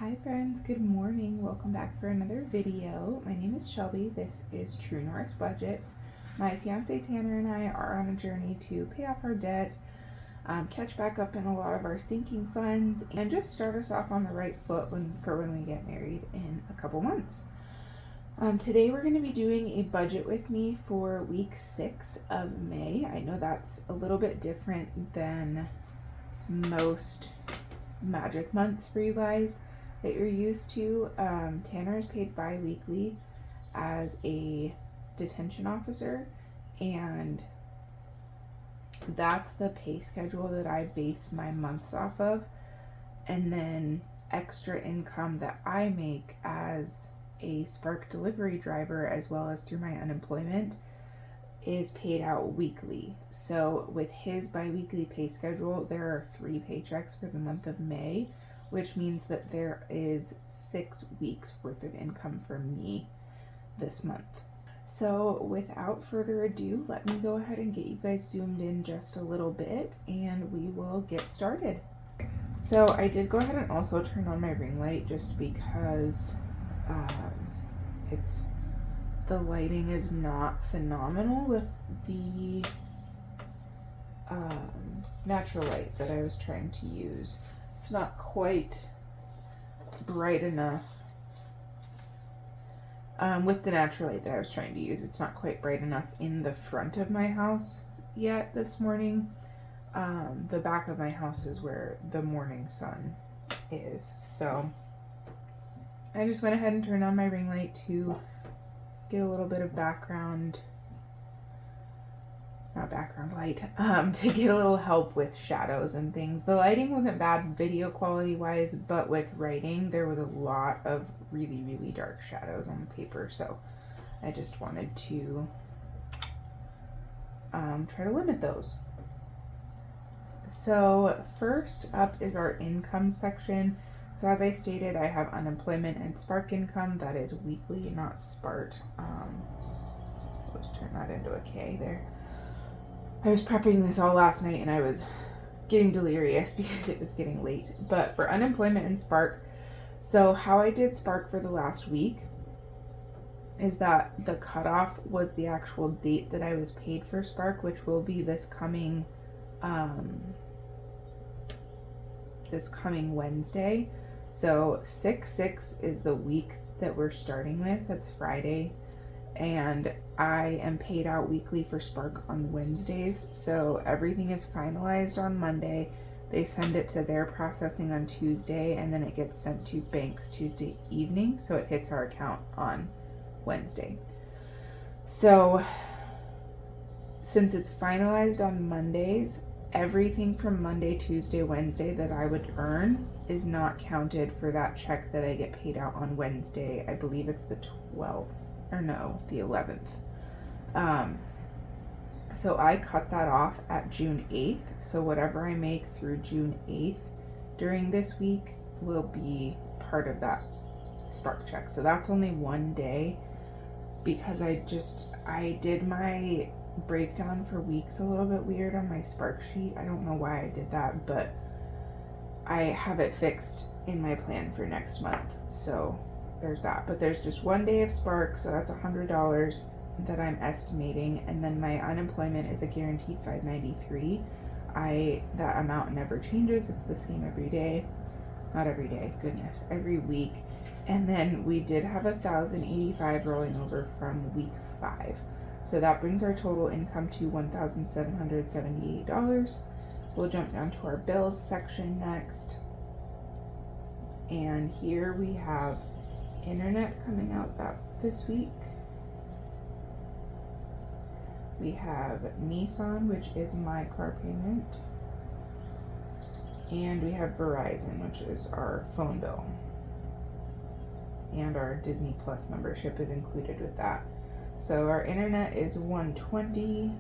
Hi friends, good morning. Welcome back for another video. My name is Shelby. This is True North Budget. My fiance Tanner and I are on a journey to pay off our debt, catch back up in a lot of our sinking funds, and just start us off on the right foot for when we get married in a couple months. Today we're going to be doing a budget with me for week 6 of May. I know that's a little bit different than most magic months for you guys that you're used to. Tanner is paid bi-weekly as a detention officer, and that's the pay schedule that I base my months off of. And then extra income that I make as a Spark delivery driver, as well as through my unemployment, is paid out weekly. So with his bi-weekly pay schedule, there are 3 paychecks for the month of May, which means that there is 6 weeks worth of income for me this month. So without further ado, let me go ahead and get you guys zoomed in just a little bit and we will get started. So I did go ahead and also turn on my ring light just because the lighting is not phenomenal with the natural light that I was trying to use. It's not quite bright enough. With the natural light that I was trying to use, it's not quite bright enough in the front of my house yet this morning. The back of my house is where the morning sun is. So I just went ahead and turned on my ring light to get a little bit of light, to get a little help with shadows and things. The lighting wasn't bad video quality wise, but with writing, there was a lot of really, really dark shadows on the paper. So I just wanted to try to limit those. So first up is our income section. So as I stated, I have unemployment and Spark income. That is weekly, not Spart. Let's turn that into a K there. I was prepping this all last night and I was getting delirious because it was getting late. But for unemployment and Spark, so how I did Spark for the last week is that the cutoff was the actual date that I was paid for Spark, which will be this coming Wednesday. So 6/6 is the week that we're starting with. That's Friday. And I am paid out weekly for Spark on Wednesdays. So everything is finalized on Monday. They send it to their processing on Tuesday, and then it gets sent to banks Tuesday evening. So it hits our account on Wednesday. So since it's finalized on Mondays, everything from Monday, Tuesday, Wednesday that I would earn is not counted for that check that I get paid out on Wednesday. I believe it's the 12th. Or no, the 11th. So I cut that off at June 8th. So whatever I make through June 8th during this week will be part of that Spark check. So that's only one day because I did my breakdown for weeks a little bit weird on my Spark sheet. I don't know why I did that, but I have it fixed in my plan for next month. So there's that. But there's just one day of Spark, so that's $100 that I'm estimating, and then my unemployment is a guaranteed $593. That amount never changes. It's the same every day. Not every day, goodness, every week. And then we did have $1,085 rolling over from week 5. So that brings our total income to $1,778. We'll jump down to our bills section next. And here we have internet coming out this week. We have Nissan, which is my car payment. And we have Verizon, which is our phone bill. And our Disney Plus membership is included with that. So our internet is $120.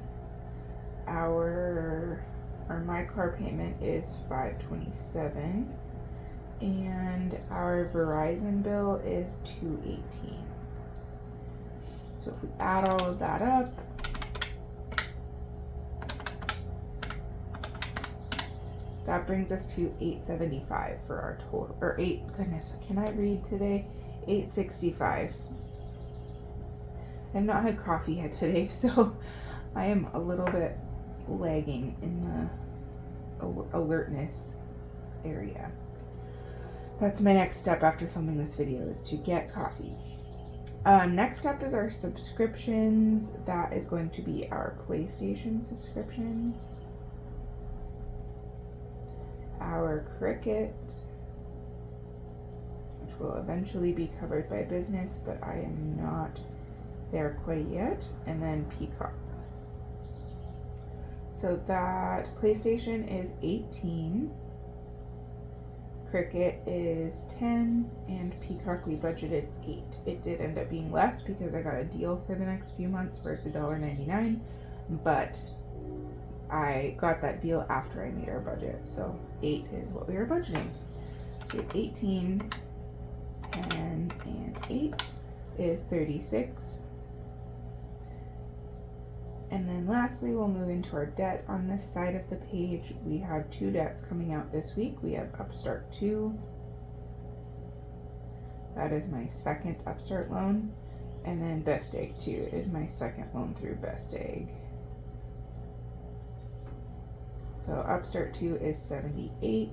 My car payment is $527. And our Verizon bill is $218. So if we add all of that up, That brings us to $8.75 for our total, or goodness, can I read today? $8.65. I've not had coffee yet today, so I am a little bit lagging in the alertness area. That's my next step after filming this video, is to get coffee. Next up is our subscriptions. That is going to be our PlayStation subscription, our Cricket, which will eventually be covered by business, but I am not there quite yet, and then Peacock. So that PlayStation is $18, Cricket is $10, and Peacock we budgeted $8. It did end up being less because I got a deal for the next few months where it's $1.99, but I got that deal after I made our budget, so $8 is what we were budgeting. So 18, 10, and 8 is 36. And then lastly, we'll move into our debt. On this side of the page, we have 2 debts coming out this week. We have Upstart 2. That is my second Upstart loan. And then Best Egg 2 is my second loan through Best Egg. So Upstart 2 is $78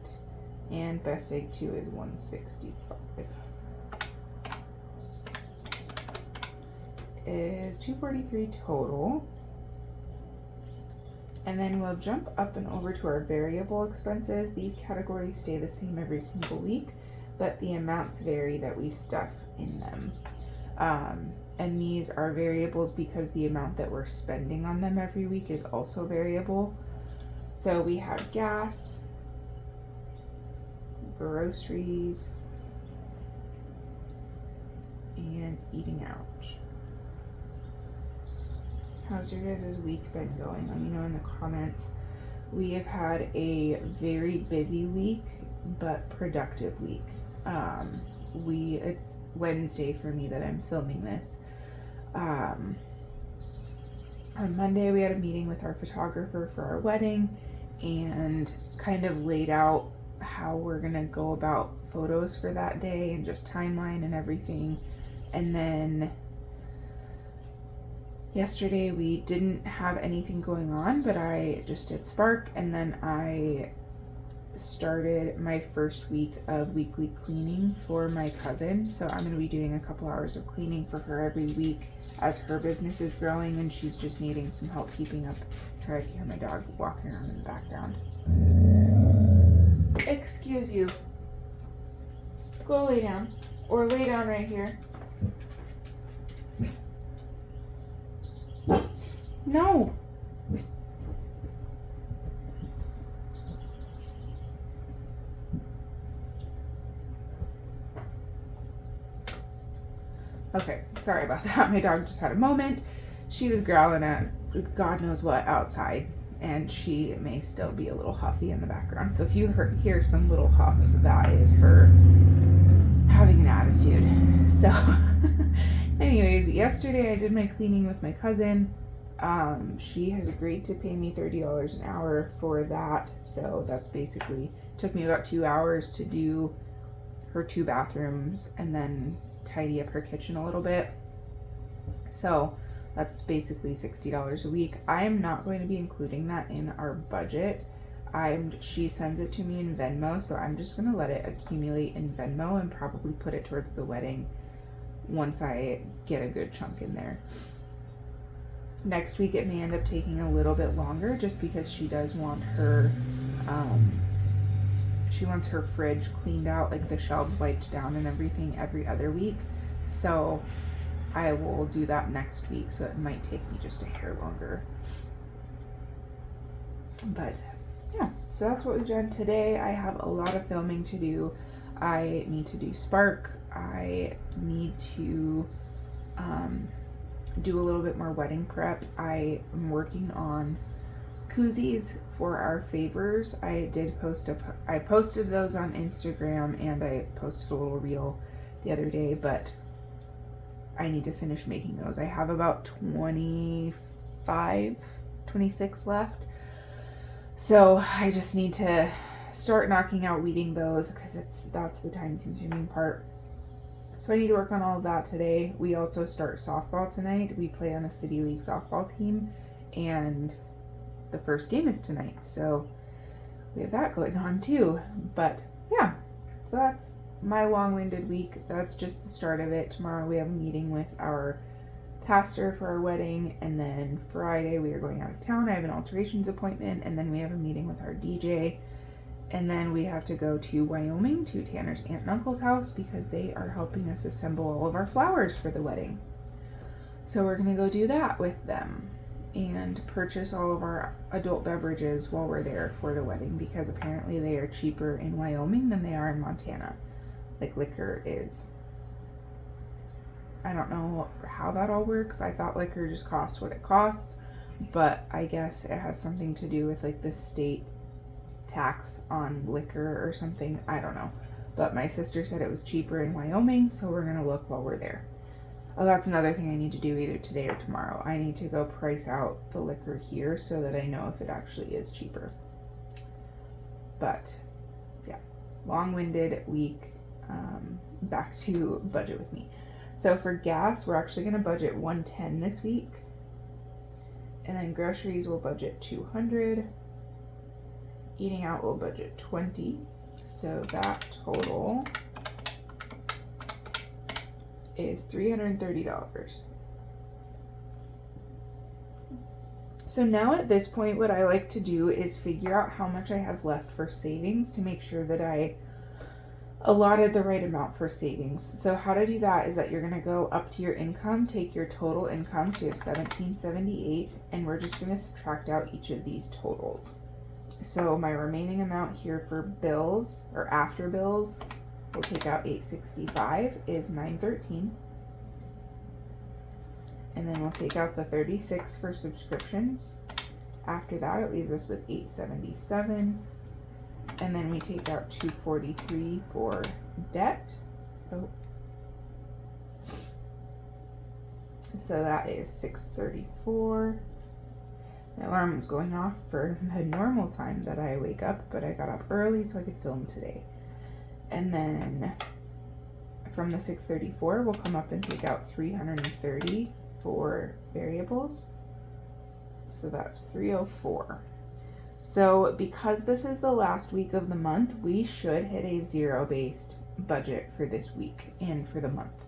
and Best Egg 2 is $165. Is $243 total. And then we'll jump up and over to our variable expenses. These categories stay the same every single week, but the amounts vary that we stuff in them. And these are variables because the amount that we're spending on them every week is also variable. So we have gas, groceries, and eating out. How's your guys' week been going? Let me know in the comments. We have had a very busy week, but productive week. It's Wednesday for me that I'm filming this. On Monday we had a meeting with our photographer for our wedding and kind of laid out how we're gonna go about photos for that day and just timeline and everything. And then yesterday we didn't have anything going on, but I just did Spark, and then I started my first week of weekly cleaning for my cousin. So I'm going to be doing a couple hours of cleaning for her every week as her business is growing and she's just needing some help keeping up. Sorry if you hear my dog walking around in the background. Excuse you. Go lay down, or lay down right here. No. Okay, sorry about that. My dog just had a moment. She was growling at God knows what outside, and she may still be a little huffy in the background. So if you hear some little huffs, that is her having an attitude. So anyways, yesterday I did my cleaning with my cousin. She has agreed to pay me $30 an hour for that. So that's basically, took me about 2 hours to do her 2 bathrooms and then tidy up her kitchen a little bit. So that's basically $60 a week. I am not going to be including that in our budget. She sends it to me in Venmo, so I'm just going to let it accumulate in Venmo and probably put it towards the wedding once I get a good chunk in there. Next week it may end up taking a little bit longer just because she does want her her fridge cleaned out, like the shelves wiped down and everything, every other week. So I will do that next week, so it might take me just a hair longer. But yeah, so that's what we've done today. I have a lot of filming to do. I need to do Spark. I need to do a little bit more wedding prep. I am working on koozies for our favors. I posted those on Instagram, and I posted a little reel the other day, but I need to finish making those. I have about 26 left. So I just need to start knocking out weeding those because that's the time consuming part. So I need to work on all of that today. We also start softball tonight. We play on a city league softball team, and the first game is tonight. So we have that going on too. But yeah, so that's my long-winded week. That's just the start of it. Tomorrow we have a meeting with our pastor for our wedding, and then Friday we are going out of town. I have an alterations appointment, and then we have a meeting with our DJ, and then we have to go to Wyoming to Tanner's aunt and uncle's house because they are helping us assemble all of our flowers for the wedding. So we're gonna go do that with them and purchase all of our adult beverages while we're there for the wedding, because apparently they are cheaper in Wyoming than they are in Montana. Like liquor is. I don't know how that all works. I thought liquor just costs what it costs, but I guess it has something to do with like the state tax on liquor or something. I don't know. But my sister said it was cheaper in Wyoming, so we're gonna look while we're there. Oh, that's another thing I need to do either today or tomorrow. I need to go price out the liquor here so that I know if it actually is cheaper. But yeah, long-winded week. Back to budget with me. So for gas, we're actually going to budget $110 this week, and then groceries will budget $200. Eating out will budget $20. So that total is $330. So now at this point, what I like to do is figure out how much I have left for savings to make sure that I allotted the right amount for savings. So how to do that is that you're going to go up to your income, take your total income, so you have $1,778, and we're just going to subtract out each of these totals. So my remaining amount here for bills, or after bills, we'll take out $865 is $913. And then we'll take out the $36 for subscriptions. After that, it leaves us with $877. And then we take out $243 for debt. Oh. So that is $634. My alarm was going off for the normal time that I wake up, but I got up early so I could film today. And then from the $634, we'll come up and take out $330 for variables. So that's $304. So because this is the last week of the month, we should hit a zero-based budget for this week and for the month.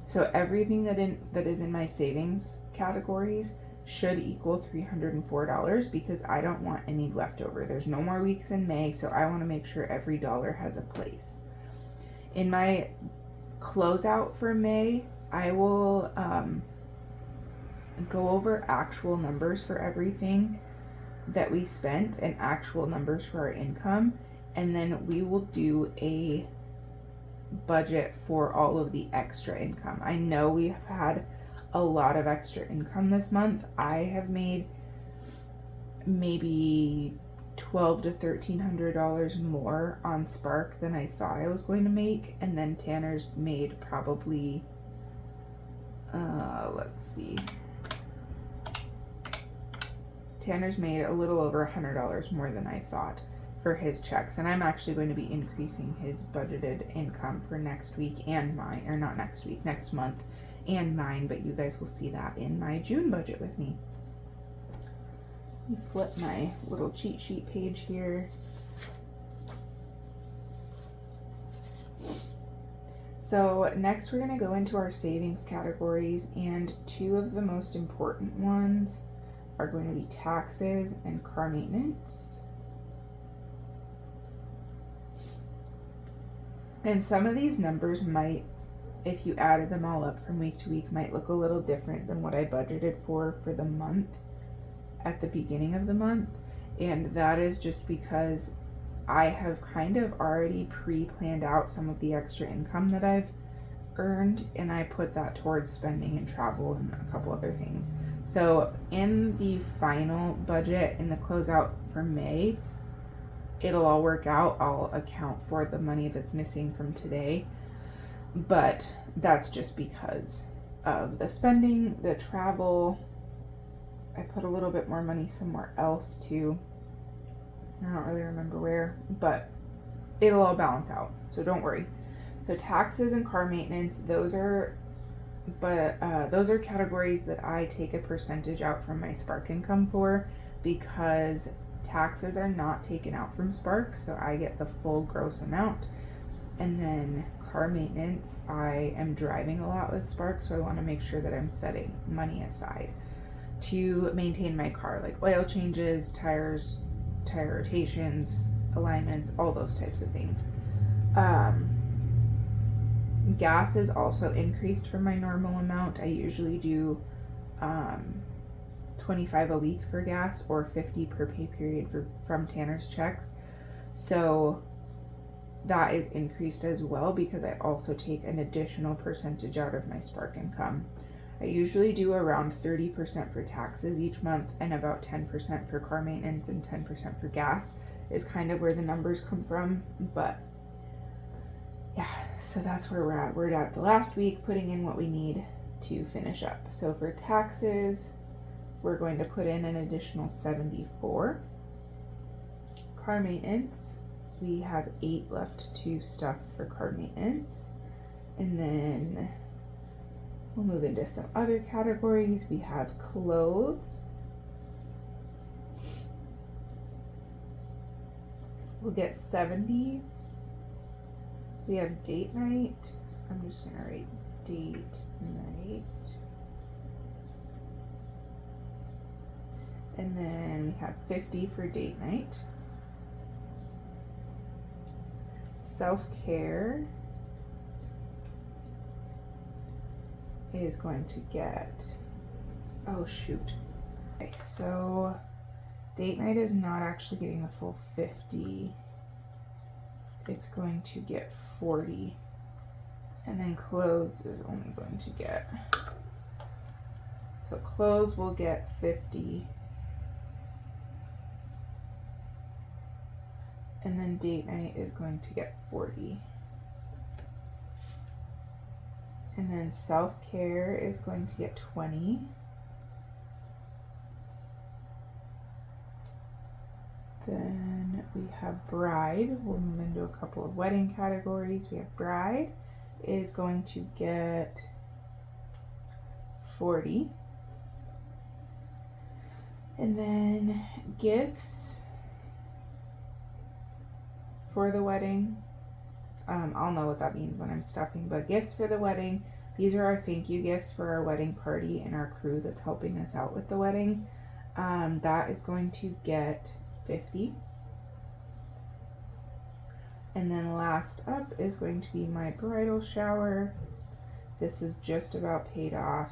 So everything that is in my savings categories should equal $304 because I don't want any leftover. There's no more weeks in May, so I want to make sure every dollar has a place. In my closeout for May, I will go over actual numbers for everything that we spent and actual numbers for our income, and then we will do a budget for all of the extra income. I know we have had a lot of extra income this month. I have made maybe $1,200 to $1,300 more on Spark than I thought I was going to make, and then Tanner's made probably let's see, Tanner's made a little over $100 more than I thought for his checks, and I'm actually going to be increasing his budgeted income for next week and mine, or not next week, next month and mine, but you guys will see that in my June budget with me. Let me flip my little cheat sheet page here. So next we're going to go into our savings categories, and two of the most important ones are going to be taxes and car maintenance. And some of these numbers might, if you added them all up from week to week, might look a little different than what I budgeted for the month at the beginning of the month. And that is just because I have kind of already pre-planned out some of the extra income that I've earned, and I put that towards spending and travel and a couple other things. So in the final budget, in the closeout for May, it'll all work out. I'll account for the money that's missing from today, but that's just because of the spending, the travel. I put a little bit more money somewhere else too. I don't really remember where, but it'll all balance out, so don't worry. So taxes and car maintenance, those are categories that I take a percentage out from my Spark income for, because taxes are not taken out from Spark, so I get the full gross amount. And then car maintenance, I am driving a lot with Spark, so I want to make sure that I'm setting money aside to maintain my car, like oil changes, tires, tire rotations, alignments, all those types of things. Gas is also increased from my normal amount. I usually do $25 a week for gas, or $50 per pay period from Tanner's checks. So that is increased as well, because I also take an additional percentage out of my Spark income. I usually do around 30% for taxes each month, and about 10% for car maintenance and 10% for gas is kind of where the numbers come from. But yeah, so that's where we're at. We're at the last week, putting in what we need to finish up. So for taxes, we're going to put in an additional 74. Car maintenance, we have 8 left to stuff for car maintenance. And then we'll move into some other categories. We have clothes. We'll get 70. We have date night. I'm just gonna write date night. And then we have 50 for date night. Self-care is going to get, oh shoot. Okay, so date night is not actually getting the full 50. It's going to get 40. And then clothes is only going to get, so clothes will get 50. And then date night is going to get 40. And then self-care is going to get 20. Then we have bride. We'll move into a couple of wedding categories. We have bride is going to get 40. And then gifts for the wedding. I'll know what that means when I'm stuffing, but gifts for the wedding. These are our thank you gifts for our wedding party and our crew that's helping us out with the wedding. That is going to get 50. And then last up is going to be my bridal shower. This is just about paid off.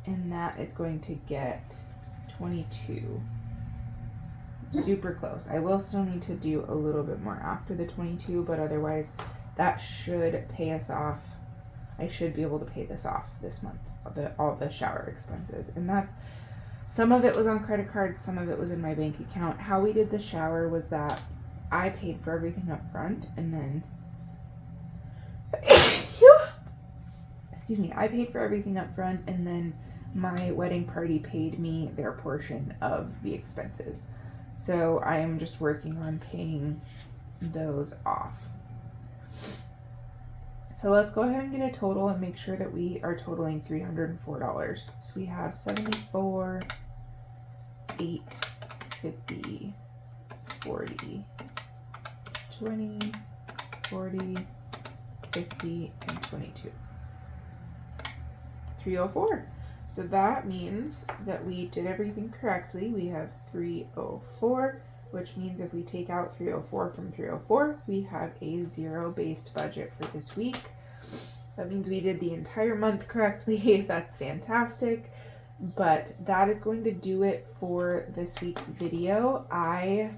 And that is going to get 22. Super close. I will still need to do a little bit more after the 22, but otherwise that should pay us off. I should be able to pay this off this month, all the shower expenses. And that's, some of it was on credit cards, some of it was in my bank account. How we did the shower was that I paid for everything up front, and then excuse me, I paid for everything up front, and then my wedding party paid me their portion of the expenses. So I am just working on paying those off. So let's go ahead and get a total and make sure that we are totaling $304. So we have 74, 8, 50, 40, 20, 40, 50, and 22. 304. So that means that we did everything correctly. We have 304, which means if we take out 304 from 304, we have a zero-based budget for this week. That means we did the entire month correctly. That's fantastic. But that is going to do it for this week's video. I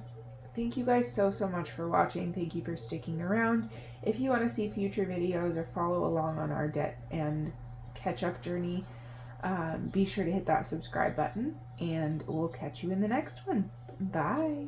thank you guys so much for watching. Thank you for sticking around. If you want to see future videos or follow along on our debt and catch-up journey, be sure to hit that subscribe button, and we'll catch you in the next one. Bye.